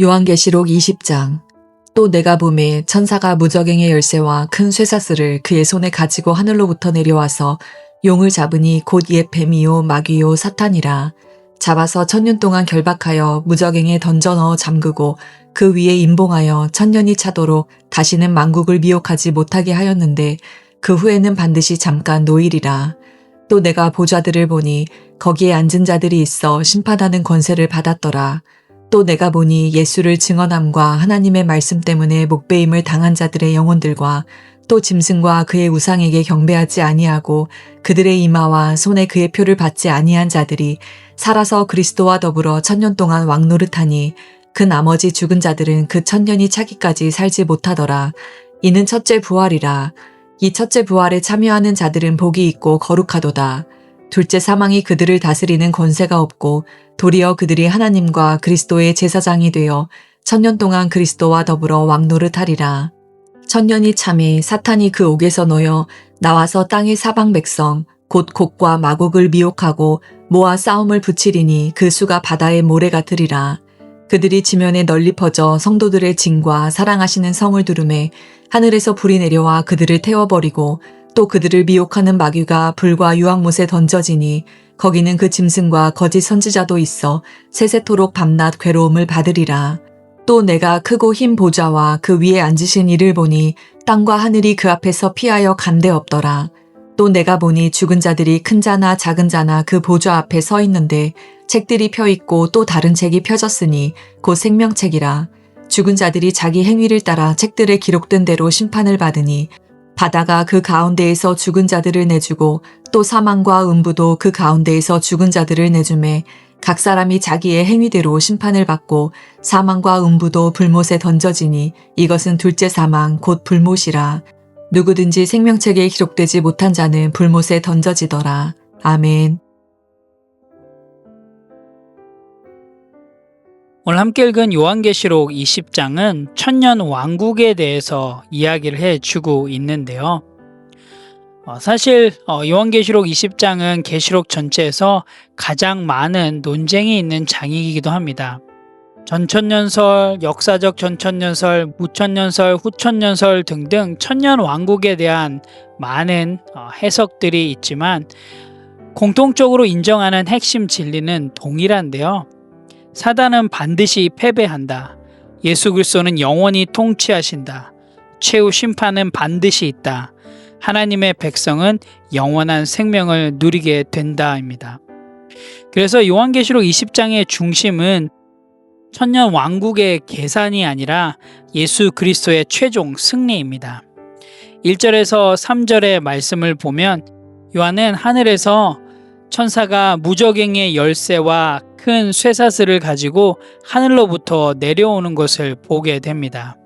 요한계시록 20장. 또 내가 보매 천사가 무저갱의 열쇠와 큰 쇠사슬을 그의 손에 가지고 하늘로부터 내려와서 용을 잡으니 곧 옛 뱀이요 마귀요 사탄이라. 잡아서 1000년 동안 결박하여 무저갱에 던져 넣어 잠그고 그 위에 임봉하여 1000년이 차도록 다시는 만국을 미혹하지 못하게 하였는데 그 후에는 반드시 잠깐 노일이라. 또 내가 보좌들을 보니 거기에 앉은 자들이 있어 심판하는 권세를 받았더라. 또 내가 보니 예수를 증언함과 하나님의 말씀 때문에 목배임을 당한 자들의 영혼들과 또 짐승과 그의 우상에게 경배하지 아니하고 그들의 이마와 손에 그의 표를 받지 아니한 자들이 살아서 그리스도와 더불어 1000년 동안 왕노릇하니 그 나머지 죽은 자들은 그 1000년이 차기까지 살지 못하더라. 이는 첫째 부활이라. 이 첫째 부활에 참여하는 자들은 복이 있고 거룩하도다. 둘째 사망이 그들을 다스리는 권세가 없고 도리어 그들이 하나님과 그리스도의 제사장이 되어 1000년 동안 그리스도와 더불어 왕노릇하리라. 1000년이 참에 사탄이 그 옥에서 놓여 나와서 땅의 사방 백성 곧 곡과 마곡을 미혹하고 모아 싸움을 붙이리니 그 수가 바다의 모래 같으리라. 그들이 지면에 널리 퍼져 성도들의 진과 사랑하시는 성을 두르매 하늘에서 불이 내려와 그들을 태워버리고 또 그들을 미혹하는 마귀가 불과 유황못에 던져지니 거기는 그 짐승과 거짓 선지자도 있어 세세토록 밤낮 괴로움을 받으리라. 또 내가 크고 흰 보좌와 그 위에 앉으신 이를 보니 땅과 하늘이 그 앞에서 피하여 간데 없더라. 또 내가 보니 죽은 자들이 큰 자나 작은 자나 그 보좌 앞에 서 있는데 책들이 펴 있고 또 다른 책이 펴졌으니 곧 생명책이라. 죽은 자들이 자기 행위를 따라 책들에 기록된 대로 심판을 받으니 바다가 그 가운데에서 죽은 자들을 내주고 또 사망과 음부도 그 가운데에서 죽은 자들을 내주매 각 사람이 자기의 행위대로 심판을 받고 사망과 음부도 불못에 던져지니 이것은 둘째 사망 곧 불못이라. 누구든지 생명책에 기록되지 못한 자는 불못에 던져지더라. 아멘. 오늘 함께 읽은 요한계시록 20장은 천년 왕국에 대해서 이야기를 해주고 있는데요. 사실 요한계시록 20장은 계시록 전체에서 가장 많은 논쟁이 있는 장이기도 합니다. 전천년설, 역사적 전천년설, 무천년설, 후천년설 등등 천년 왕국에 대한 많은 해석들이 있지만 공통적으로 인정하는 핵심 진리는 동일한데요. 사단은 반드시 패배한다. 예수 그리스도는 영원히 통치하신다. 최후 심판은 반드시 있다. 하나님의 백성은 영원한 생명을 누리게 된다입니다. 그래서 요한계시록 20장의 중심은 천년 왕국의 계산이 아니라 예수 그리스도의 최종 승리입니다. 1절에서 3절의 말씀을 보면 요한은 하늘에서 천사가 무저갱의 열쇠와 큰 쇠사슬을 가지고 하늘로부터 내려오는 것을 보게 됩니다.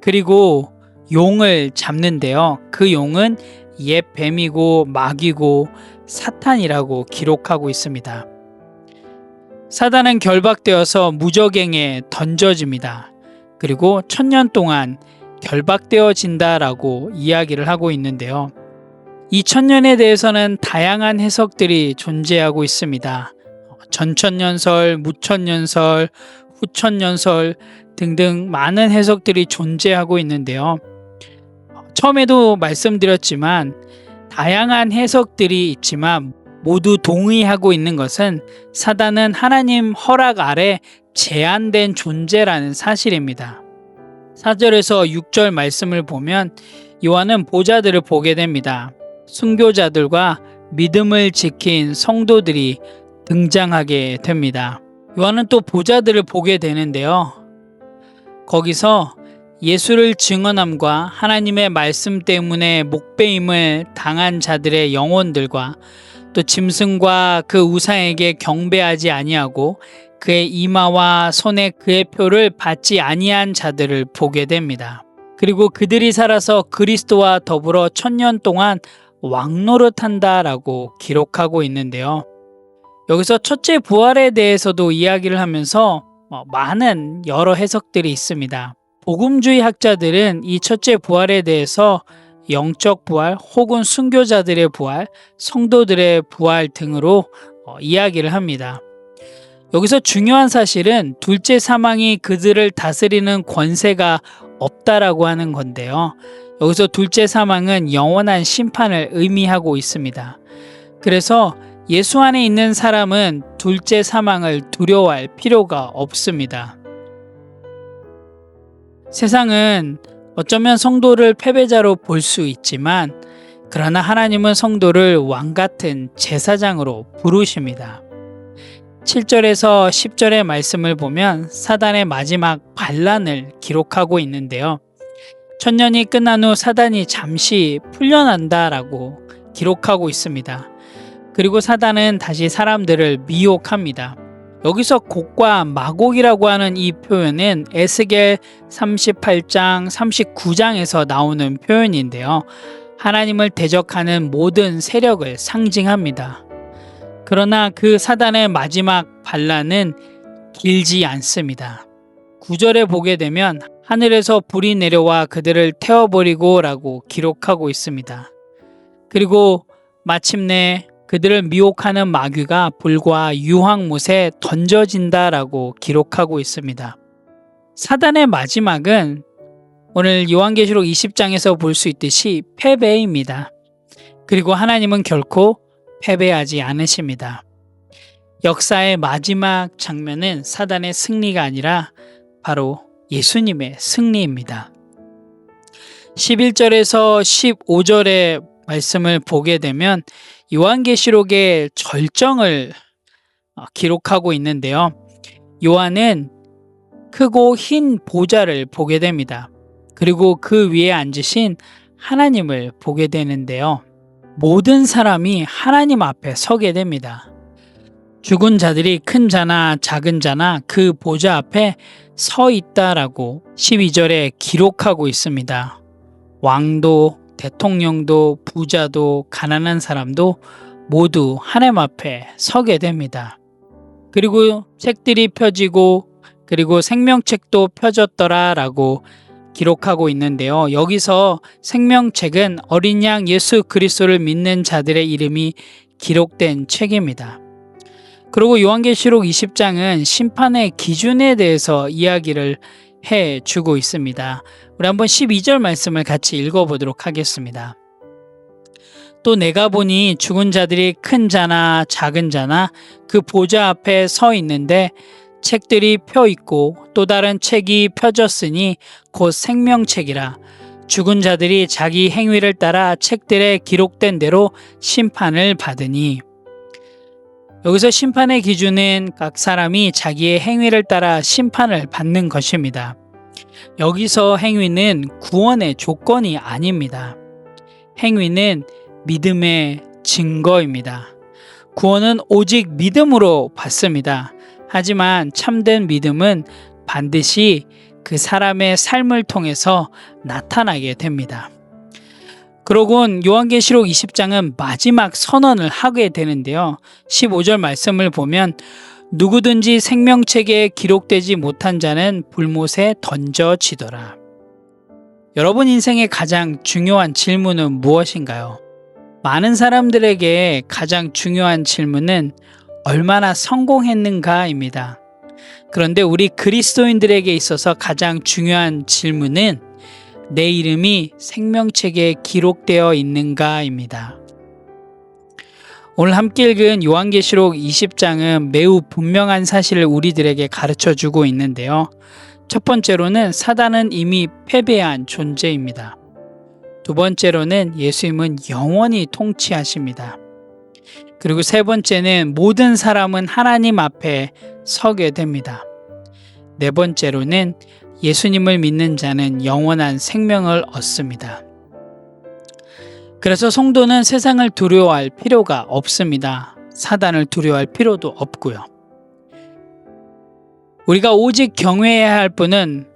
그리고 용을 잡는데요. 그 용은 옛 뱀이고 마귀고 사탄이라고 기록하고 있습니다. 사단은 결박되어서 무저갱에 던져집니다. 그리고 1000년 동안 결박되어진다라고 이야기를 하고 있는데요. 이 1000년에 대해서는 다양한 해석들이 존재하고 있습니다. 전천년설, 무천년설, 후천년설 등등 많은 해석들이 존재하고 있는데요. 처음에도 말씀드렸지만 다양한 해석들이 있지만 모두 동의하고 있는 것은 사단은 하나님 허락 아래 제한된 존재라는 사실입니다. 4절에서 6절 말씀을 보면 요한은 보좌들을 보게 됩니다. 순교자들과 믿음을 지킨 성도들이 등장하게 됩니다. 요한은 또 보좌들을 보게 되는데요. 거기서 예수를 증언함과 하나님의 말씀 때문에 목배임을 당한 자들의 영혼들과 또 짐승과 그 우상에게 경배하지 아니하고 그의 이마와 손에 그의 표를 받지 아니한 자들을 보게 됩니다. 그리고 그들이 살아서 그리스도와 더불어 1000년 동안 왕노릇한다라고 기록하고 있는데요. 여기서 첫째 부활에 대해서도 이야기를 하면서 많은 여러 해석들이 있습니다. 복음주의 학자들은 이 첫째 부활에 대해서 영적 부활 혹은 순교자들의 부활, 성도들의 부활 등으로 이야기를 합니다. 여기서 중요한 사실은 둘째 사망이 그들을 다스리는 권세가 없다라고 하는 건데요. 여기서 둘째 사망은 영원한 심판을 의미하고 있습니다. 그래서 예수 안에 있는 사람은 둘째 사망을 두려워할 필요가 없습니다. 세상은 어쩌면 성도를 패배자로 볼 수 있지만 그러나 하나님은 성도를 왕같은 제사장으로 부르십니다. 7절에서 10절의 말씀을 보면 사단의 마지막 반란을 기록하고 있는데요. 천년이 끝난 후 사단이 잠시 풀려난다라고 기록하고 있습니다. 그리고 사단은 다시 사람들을 미혹합니다. 여기서 곡과 마곡이라고 하는 이 표현은 에스겔 38장, 39장에서 나오는 표현인데요. 하나님을 대적하는 모든 세력을 상징합니다. 그러나 그 사단의 마지막 반란은 길지 않습니다. 9절에 보게 되면 하늘에서 불이 내려와 그들을 태워버리고 라고 기록하고 있습니다. 그리고 마침내 그들을 미혹하는 마귀가 불과 유황못에 던져진다라고 기록하고 있습니다. 사단의 마지막은 오늘 요한계시록 20장에서 볼 수 있듯이 패배입니다. 그리고 하나님은 결코 패배하지 않으십니다. 역사의 마지막 장면은 사단의 승리가 아니라 바로 예수님의 승리입니다. 11절에서 15절의 말씀을 보게 되면 요한계시록의 절정을 기록하고 있는데요. 요한은 크고 흰 보좌를 보게 됩니다. 그리고 그 위에 앉으신 하나님을 보게 되는데요. 모든 사람이 하나님 앞에 서게 됩니다. 죽은 자들이 큰 자나 작은 자나 그 보좌 앞에 서 있다라고 12절에 기록하고 있습니다. 왕도, 대통령도, 부자도, 가난한 사람도 모두 하나님 앞에 서게 됩니다. 그리고 책들이 펴지고 그리고 생명책도 펴졌더라라고 기록하고 있는데요. 여기서 생명책은 어린 양 예수 그리스도를 믿는 자들의 이름이 기록된 책입니다. 그리고 요한계시록 20장은 심판의 기준에 대해서 이야기를 해주고 있습니다. 우리 한번 12절 말씀을 같이 읽어보도록 하겠습니다. 또 내가 보니 죽은 자들이 큰 자나 작은 자나 그 보좌 앞에 서 있는데 책들이 펴 있고 또 다른 책이 펴졌으니 곧 생명책이라. 죽은 자들이 자기 행위를 따라 책들에 기록된 대로 심판을 받으니. 여기서 심판의 기준은 각 사람이 자기의 행위를 따라 심판을 받는 것입니다. 여기서 행위는 구원의 조건이 아닙니다. 행위는 믿음의 증거입니다. 구원은 오직 믿음으로 받습니다. 하지만 참된 믿음은 반드시 그 사람의 삶을 통해서 나타나게 됩니다. 그러곤 요한계시록 20장은 마지막 선언을 하게 되는데요. 15절 말씀을 보면 누구든지 생명책에 기록되지 못한 자는 불못에 던져지더라. 여러분 인생의 가장 중요한 질문은 무엇인가요? 많은 사람들에게 가장 중요한 질문은 얼마나 성공했는가입니다. 그런데 우리 그리스도인들에게 있어서 가장 중요한 질문은 내 이름이 생명책에 기록되어 있는가입니다. 오늘 함께 읽은 요한계시록 20장은 매우 분명한 사실을 우리들에게 가르쳐주고 있는데요. 첫 번째로는 사단은 이미 패배한 존재입니다. 두 번째로는 예수님은 영원히 통치하십니다. 그리고 세 번째는 모든 사람은 하나님 앞에 서게 됩니다. 네 번째로는 예수님을 믿는 자는 영원한 생명을 얻습니다. 그래서 성도는 세상을 두려워할 필요가 없습니다. 사단을 두려워할 필요도 없고요. 우리가 오직 경외해야 할 분은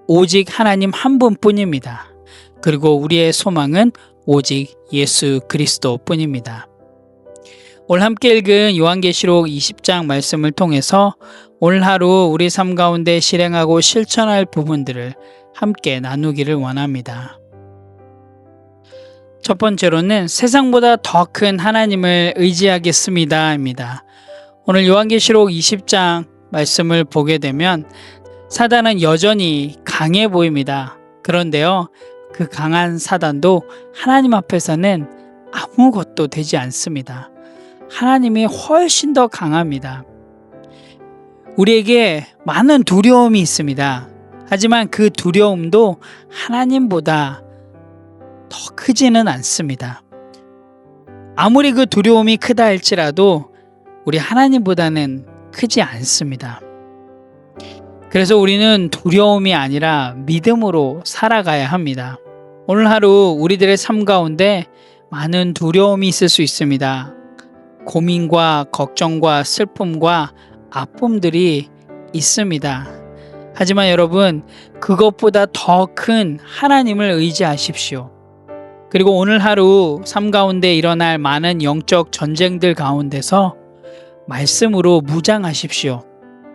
오직 하나님 한 분뿐입니다. 그리고 우리의 소망은 오직 예수 그리스도 뿐입니다. 오늘 함께 읽은 요한계시록 20장 말씀을 통해서 오늘 하루 우리 삶 가운데 실행하고 실천할 부분들을 함께 나누기를 원합니다. 첫 번째로는 세상보다 더 큰 하나님을 의지하겠습니다 입니다. 오늘 요한계시록 20장 말씀을 보게 되면 사단은 여전히 강해 보입니다. 그런데요, 그 강한 사단도 하나님 앞에서는 아무것도 되지 않습니다. 하나님이 훨씬 더 강합니다. 우리에게 많은 두려움이 있습니다. 하지만 그 두려움도 하나님보다 더 크지는 않습니다. 아무리 그 두려움이 크다 할지라도 우리 하나님보다는 크지 않습니다. 그래서 우리는 두려움이 아니라 믿음으로 살아가야 합니다. 오늘 하루 우리들의 삶 가운데 많은 두려움이 있을 수 있습니다. 고민과 걱정과 슬픔과 아픔들이 있습니다. 하지만 여러분, 그것보다 더 큰 하나님을 의지하십시오. 그리고 오늘 하루 삶 가운데 일어날 많은 영적 전쟁들 가운데서 말씀으로 무장하십시오.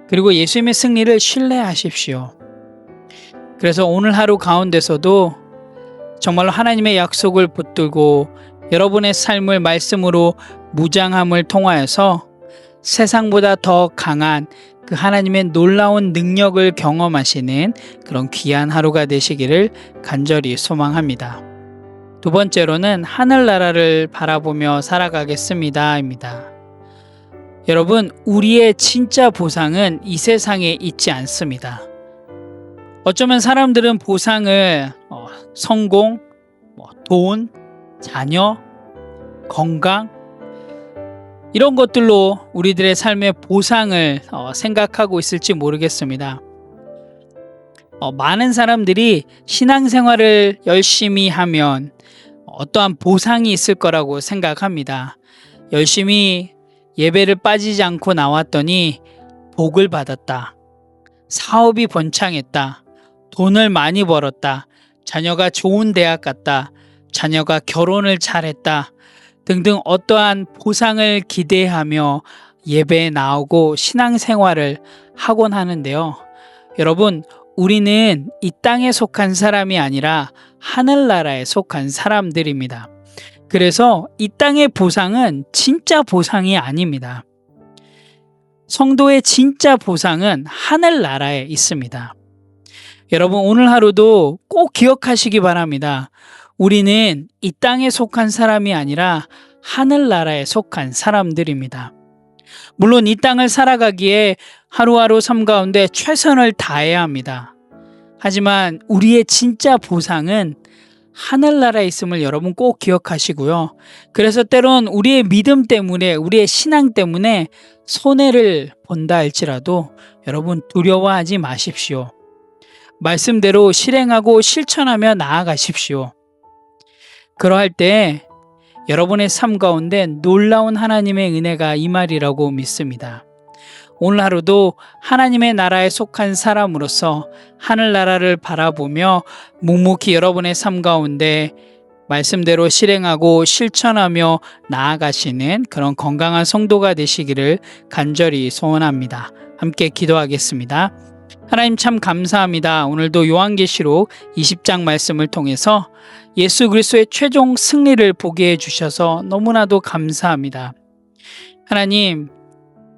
그리고 예수님의 승리를 신뢰하십시오. 그래서 오늘 하루 가운데서도 정말로 하나님의 약속을 붙들고 여러분의 삶을 말씀으로 무장함을 통하여서 세상보다 더 강한 그 하나님의 놀라운 능력을 경험하시는 그런 귀한 하루가 되시기를 간절히 소망합니다. 두 번째로는 하늘나라를 바라보며 살아가겠습니다입니다. 여러분, 우리의 진짜 보상은 이 세상에 있지 않습니다. 어쩌면 사람들은 보상을 성공, 돈, 자녀, 건강 이런 것들로 우리들의 삶의 보상을 생각하고 있을지 모르겠습니다. 많은 사람들이 신앙생활을 열심히 하면 어떠한 보상이 있을 거라고 생각합니다. 열심히 예배를 빠지지 않고 나왔더니 복을 받았다. 사업이 번창했다. 돈을 많이 벌었다. 자녀가 좋은 대학 갔다. 자녀가 결혼을 잘했다. 등등 어떠한 보상을 기대하며 예배에 나오고 신앙생활을 하곤 하는데요. 여러분, 우리는 이 땅에 속한 사람이 아니라 하늘나라에 속한 사람들입니다. 그래서 이 땅의 보상은 진짜 보상이 아닙니다. 성도의 진짜 보상은 하늘나라에 있습니다. 여러분, 오늘 하루도 꼭 기억하시기 바랍니다. 우리는 이 땅에 속한 사람이 아니라 하늘나라에 속한 사람들입니다. 물론 이 땅을 살아가기에 하루하루 삶 가운데 최선을 다해야 합니다. 하지만 우리의 진짜 보상은 하늘나라에 있음을 여러분 꼭 기억하시고요. 그래서 때론 우리의 믿음 때문에, 우리의 신앙 때문에 손해를 본다 할지라도 여러분 두려워하지 마십시오. 말씀대로 실행하고 실천하며 나아가십시오. 그러할 때 여러분의 삶 가운데 놀라운 하나님의 은혜가 임하리라고 믿습니다. 오늘 하루도 하나님의 나라에 속한 사람으로서 하늘나라를 바라보며 묵묵히 여러분의 삶 가운데 말씀대로 실행하고 실천하며 나아가시는 그런 건강한 성도가 되시기를 간절히 소원합니다. 함께 기도하겠습니다. 하나님 참 감사합니다. 오늘도 요한계시록 20장 말씀을 통해서 예수 그리스도의 최종 승리를 보게 해주셔서 너무나도 감사합니다. 하나님,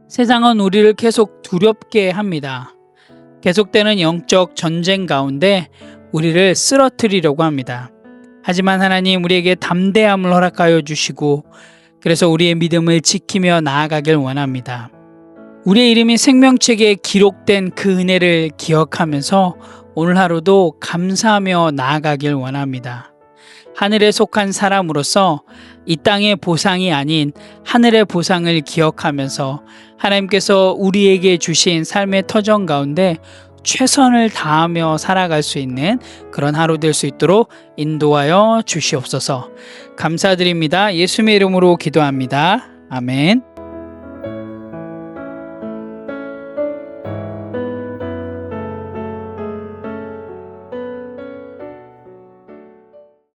세상은 우리를 계속 두렵게 합니다. 계속되는 영적 전쟁 가운데 우리를 쓰러뜨리려고 합니다. 하지만 하나님, 우리에게 담대함을 허락하여 주시고 그래서 우리의 믿음을 지키며 나아가길 원합니다. 우리의 이름이 생명책에 기록된 그 은혜를 기억하면서 오늘 하루도 감사하며 나아가길 원합니다. 하늘에 속한 사람으로서 이 땅의 보상이 아닌 하늘의 보상을 기억하면서 하나님께서 우리에게 주신 삶의 터전 가운데 최선을 다하며 살아갈 수 있는 그런 하루 될 수 있도록 인도하여 주시옵소서. 감사드립니다. 예수님의 이름으로 기도합니다. 아멘.